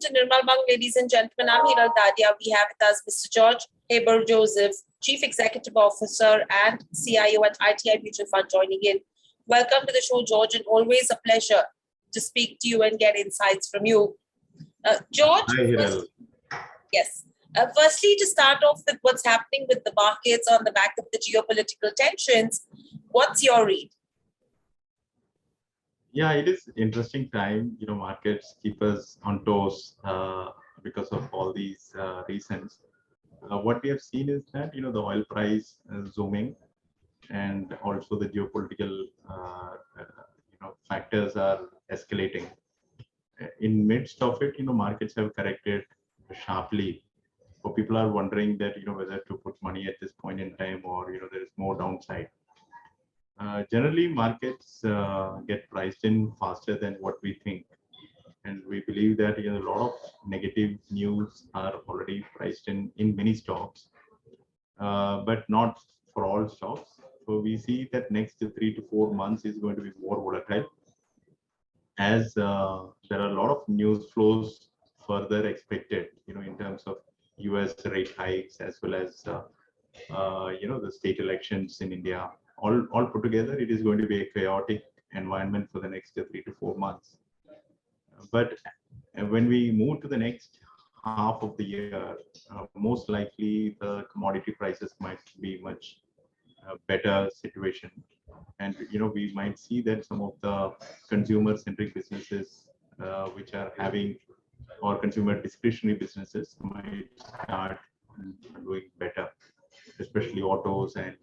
to Nirmal Bang, ladies and gentlemen. I'm Hiral Dadia. We have with us Mr. George Haber Joseph, Chief Executive Officer and CIO at ITI Mutual Fund, joining in. Welcome to the show, George, and always a pleasure to speak to you and get insights from you. George, Hi, Hiral. Yes. Firstly, to start off with what's happening with the markets on the back of the geopolitical tensions, what's your read? Yeah, it is interesting time. Markets keep us on toes because of all these reasons. What we have seen is that the oil price zooming, and also the geopolitical factors are escalating. In midst of it, markets have corrected sharply. So people are wondering that whether to put money at this point in time, or there is more downside. Generally, markets get priced in faster than what we think, and we believe that a lot of negative news are already priced in many stocks, but not for all stocks. So we see that next 3 to 4 months is going to be more volatile, as there are a lot of news flows further expected, in terms of US rate hikes, as well as the state elections in India. All put together, it is going to be a chaotic environment for the next 3 to 4 months. But when we move to the next half of the year, most likely the commodity prices might be much better situation, and we might see that some of the consumer-centric businesses which are having, or consumer discretionary businesses, might start doing better, especially autos, and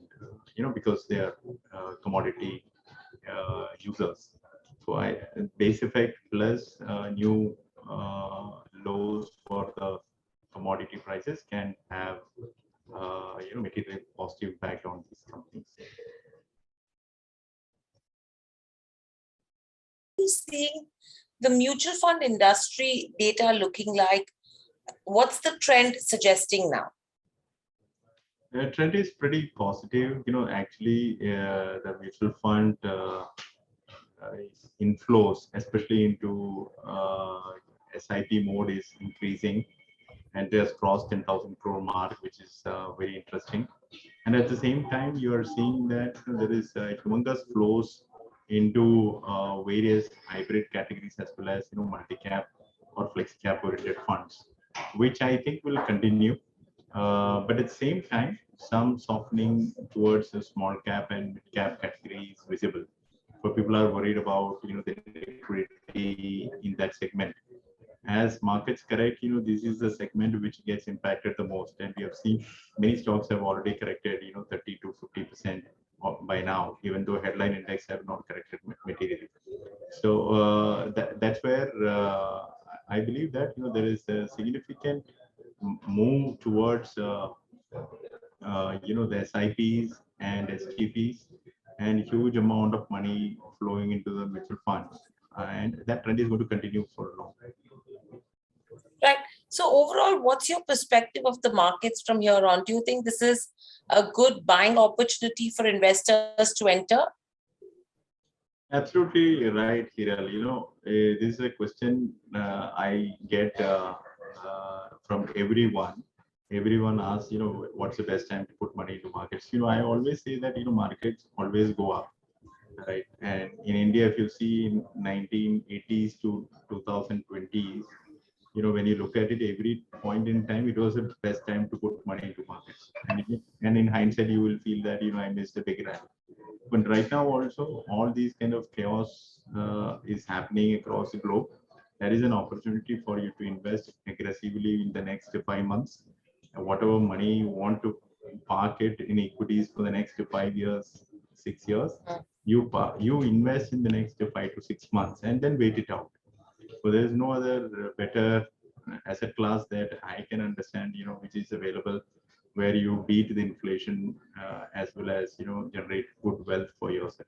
because they are commodity users. So base effect plus new lows for the commodity prices can have make it a positive impact on these companies. Seeing the mutual fund industry data looking like? What's the trend suggesting now? The trend is pretty positive. Actually, the mutual fund inflows, especially into SIP mode, is increasing, and it has crossed 10,000 crore mark, which is very interesting. And at the same time, you are seeing that there is humongous flows into various hybrid categories, as well as multi-cap or flexi-cap oriented funds, which I think will continue. But at the same time, some softening towards the small cap and mid cap category is visible. So people are worried about the liquidity in that segment. As markets correct, this is the segment which gets impacted the most, and we have seen many stocks have already corrected 30 to 50% by now, even though headline index have not corrected materially. So that's where I believe that there is a significant move towards the SIPs and STPs, and huge amount of money flowing into the mutual funds, and that trend is going to continue for a long time. Right. So overall, what's your perspective of the markets from here on? Do you think this is a good buying opportunity for investors to enter? Absolutely right, Hiral. This is a question I get from everyone. Everyone asks, what's the best time to put money into markets? I always say that, markets always go up, right? And in India, if you see in 1980s to 2020s, when you look at it, every point in time, it was the best time to put money into markets. And in hindsight, you will feel that, I missed a big rally. But right now also, all these kind of chaos is happening across the globe. There is an opportunity for you to invest aggressively in the next 5 months. Whatever money you want to park it in equities for the next 5 years, 6 years, you invest in the next 5 to 6 months, and then wait it out. So there is no other better asset class that I can understand, which is available, where you beat the inflation as well as generate good wealth for yourself.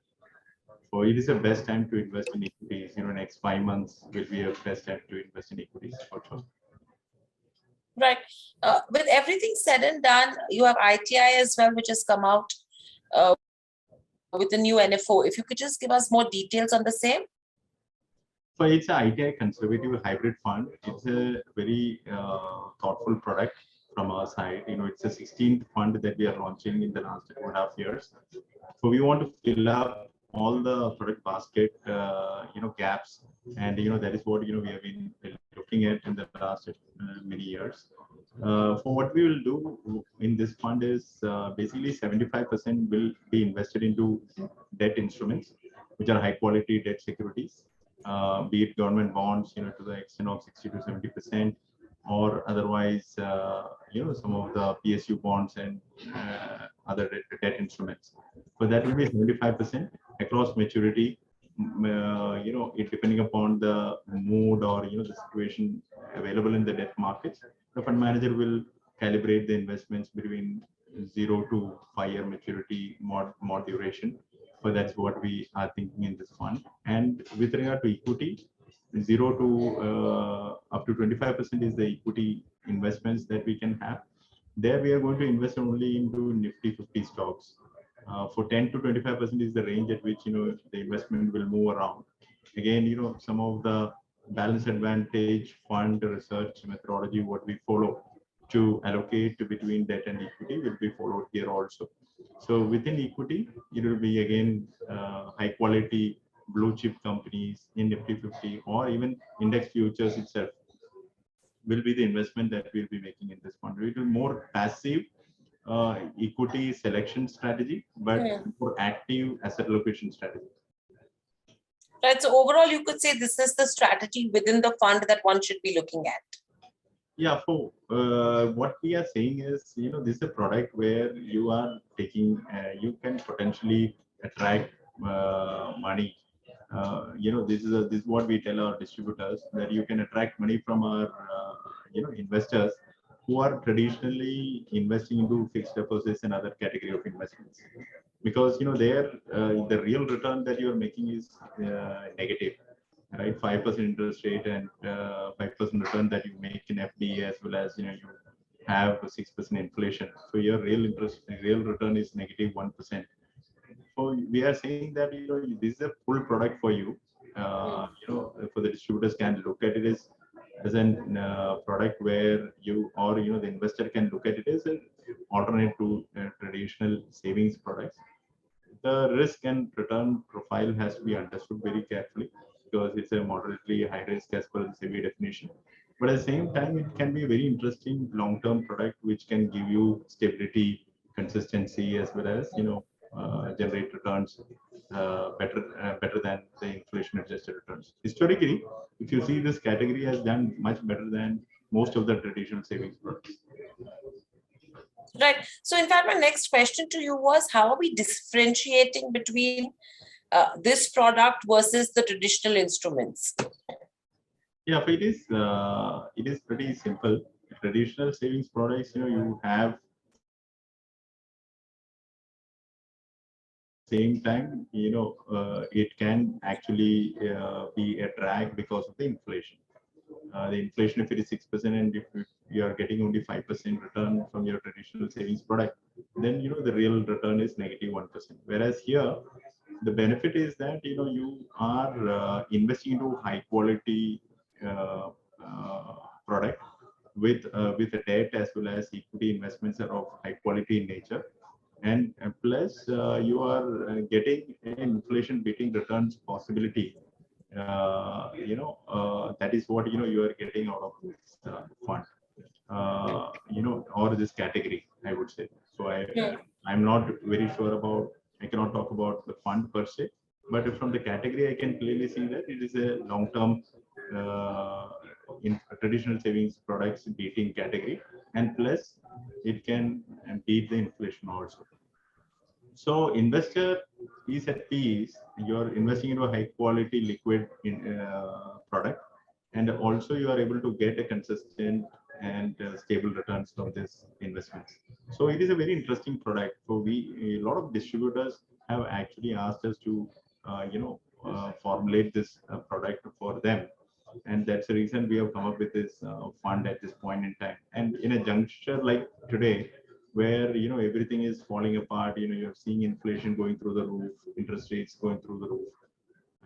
So it is the best time to invest in equities. Next 5 months will be a best time to invest in equities for sure. Right. With everything said and done, you have ITI as well, which has come out with the new NFO. If you could just give us more details on the same. So it's a ITI conservative hybrid fund. It's a very thoughtful product from our side. It's a 16th fund that we are launching in the last 2.5 years. So we want to fill up all the product basket, gaps, and that is what we have been looking at in the last many years. For what we will do in this fund is basically 75% will be invested into debt instruments, which are high quality debt securities, be it government bonds, to the extent of 60 to 70%, or otherwise, some of the PSU bonds and other debt instruments. So that will be 75% across maturity. It depending upon the mood or the situation available in the debt markets, the fund manager will calibrate the investments between 0 to 5 year maturity, more duration. So that's what we are thinking in this fund. And with regard to equity, 0 to up to 25% is the equity investments that we can have. There we are going to invest only into Nifty 50 stocks. For 10 to 25% is the range at which the investment will move around. Again, some of the balance advantage fund research methodology what we follow to allocate between debt and equity will be followed here also. So within equity, it will be again high quality blue chip companies in Nifty 50 or even index futures itself will be the investment that we'll be making in this fund. It will be more passive equity selection strategy, but more active asset allocation strategy. Right. So overall, you could say this is the strategy within the fund that one should be looking at. Yeah. So what we are saying is, this is a product where you are taking, you can potentially attract money. This is what we tell our distributors, that you can attract money from our investors who are traditionally investing into fixed deposits and other category of investments, because there the real return that you are making is negative, right? 5% interest rate and 5% return that you make in FD, as well as you have 6% inflation. So your real return is negative 1%. So we are saying that this is a full product for you. For the distributors can look at it as an product where you or the investor can look at it as an alternate to traditional savings products. The risk and return profile has to be understood very carefully, because it's a moderately high risk as per the SEBI definition. But at the same time, it can be a very interesting long-term product which can give you stability, consistency, as well as generate returns better than the inflation-adjusted returns. Historically, if you see, this category has done much better than most of the traditional savings products. Right. So in fact, my next question to you was, how are we differentiating between this product versus the traditional instruments? Yeah, it is pretty simple. Traditional savings products, you have same time, it can actually be a drag because of the inflation. The inflation, if it is 6%, and if you are getting only 5% return from your traditional savings product, then the real return is negative 1%. Whereas here, the benefit is that you are investing into high quality product with a debt as well as equity investments are of high quality in nature, and plus you are getting an inflation beating returns possibility. That is what you are getting out of this fund, or this category, I would say. So I'm not very sure about, I cannot talk about the fund per se, but from the category I can clearly see that it is a long-term in traditional savings products beating category, and plus it can beat the inflation also. So investor is at peace. You're investing into a high quality liquid product, and also you are able to get a consistent and stable returns from this investments. So it is a very interesting product. So a lot of distributors have actually asked us to formulate this product for them, and that's the reason we have come up with this fund at this point in time. And in a juncture like today, where everything is falling apart, you're seeing inflation going through the roof, interest rates going through the roof,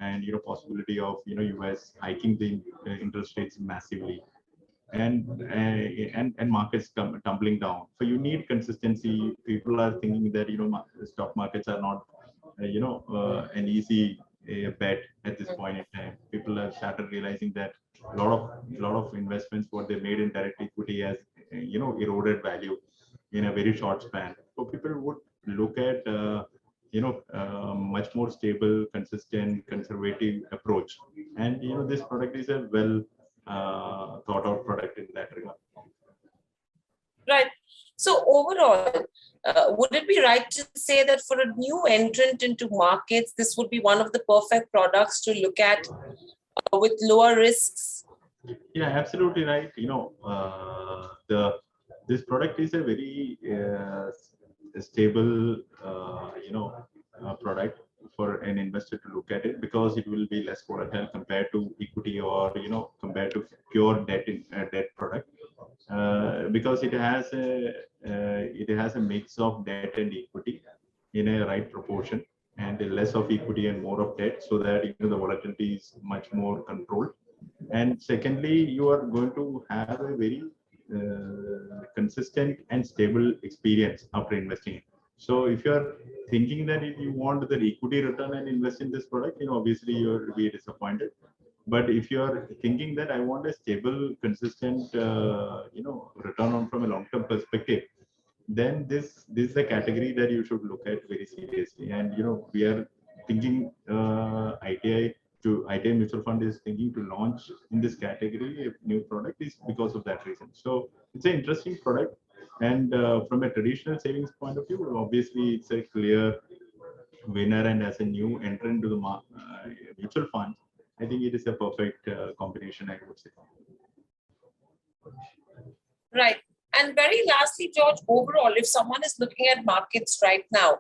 and possibility of US hiking the interest rates massively, and markets tumbling down. So you need consistency. People are thinking that stock markets are not an easy bet at this point in time. People have started realizing that a lot of investments what they made in direct equity has eroded value in a very short span. So people would look at much more stable, consistent, conservative approach. And this product is a well thought out product in that regard. Right. So overall, would it be right to say that for a new entrant into markets, this would be one of the perfect products to look at with lower risks? Yeah, absolutely right. The this product is a very stable, product for an investor to look at it, because it will be less volatile compared to equity, or compared to pure debt product, because it has a mix of debt and equity in a right proportion, and less of equity and more of debt, so that the volatility is much more controlled. And secondly, you are going to have a very consistent and stable experience after investing. So if you are thinking that if you want the equity return and invest in this product, obviously you'll be disappointed. But if you are thinking that I want a stable, consistent, return on from a long-term perspective, then this is a category that you should look at very seriously. And we are thinking, ITI Mutual Fund is thinking to launch in this category a new product, is because of that reason. So it's an interesting product, and from a traditional savings point of view, obviously it's a clear winner. And as a new entrant to the mutual fund, I think it is a perfect combination, I would say. Right. And very lastly, George, overall, if someone is looking at markets right now,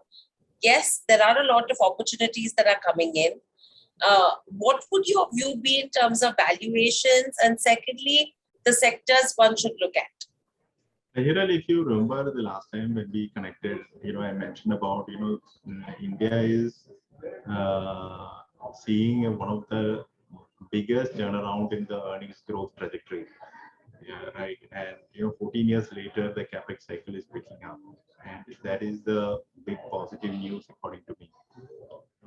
yes, there are a lot of opportunities that are coming in. What would your view be in terms of valuations? And secondly, the sectors one should look at? Hiral, if you remember the last time when we connected, I mentioned about, India is uh, seeing one of the biggest turnaround in the earnings growth trajectory. Yeah, right. And 14 years later, the capex cycle is picking up, and that is the big positive news according to me.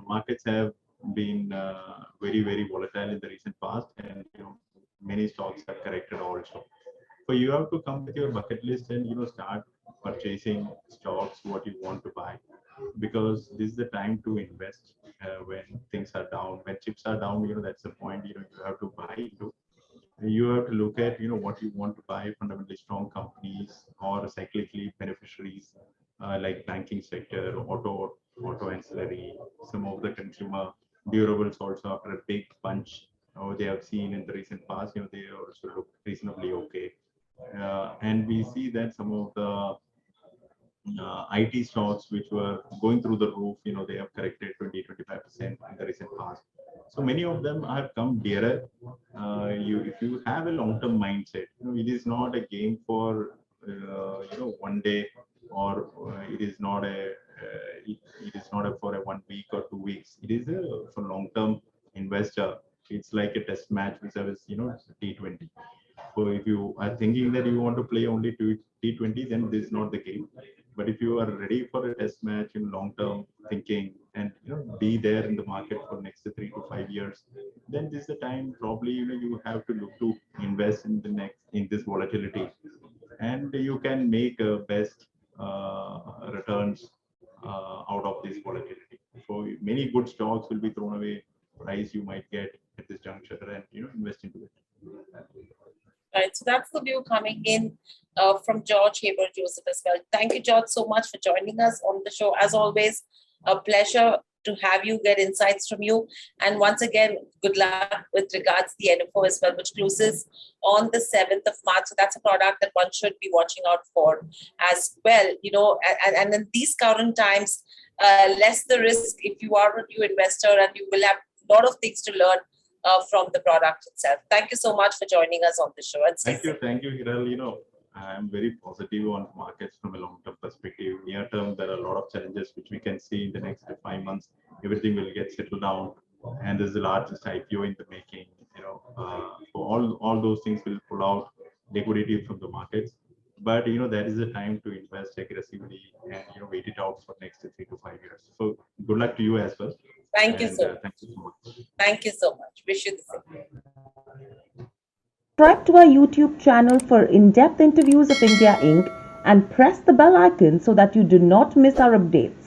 Markets have been very, very volatile in the recent past, and many stocks have corrected also. So you have to come with your bucket list and start purchasing stocks what you want to buy, because this is the time to invest when things are down. When chips are down, that's the point. You have to buy into. You have to look at what you want to buy, fundamentally strong companies or cyclically beneficiaries, like banking sector, auto ancillary, some of the consumer durables also after a big punch they have seen in the recent past, they also look reasonably okay. And we see that some of the IT stocks which were going through the roof, they have corrected 20-25% in the recent past. So many of them have come dearer. If you have a long-term mindset, it is not a game for one day, or it is not it is not for a 1 week or 2 weeks. It is for long-term investor. It's like a test match which is T20. So if you are thinking that you want to play only T20, then this is not the game. But if you are ready for a test match in long term thinking, and be there in the market for next 3 to 5 years, then this is the time probably you have to look to invest in this volatility, and you can make best returns out of this volatility. So many good stocks will be thrown away, price you might get at this juncture, and invest into it. Right. So that's the view coming in from George Haber Joseph as well. Thank you, George, so much for joining us on the show. As always, a pleasure to have you, get insights from you. And once again, good luck with regards to the NFO as well, which closes on the 7th of March. So that's a product that one should be watching out for as well. And in these current times, less the risk if you are a new investor, and you will have a lot of things to learn from the product itself. Thank you so much for joining us on the show. And thank you, Hiral. I'm very positive on markets from a long-term perspective. Near term, there are a lot of challenges which we can see in the next 5 months. Everything will get settled down. and this is the largest IPO in the making. So all those things will pull out liquidity from the markets. But there is a time to invest aggressively and wait it out for next 3 to 5 years. So good luck to you as well. Thank you so much. Thank you so much. Thank you so much. Wish you the same. Subscribe to our YouTube channel for in-depth interviews of India Inc. and press the bell icon so that you do not miss our updates.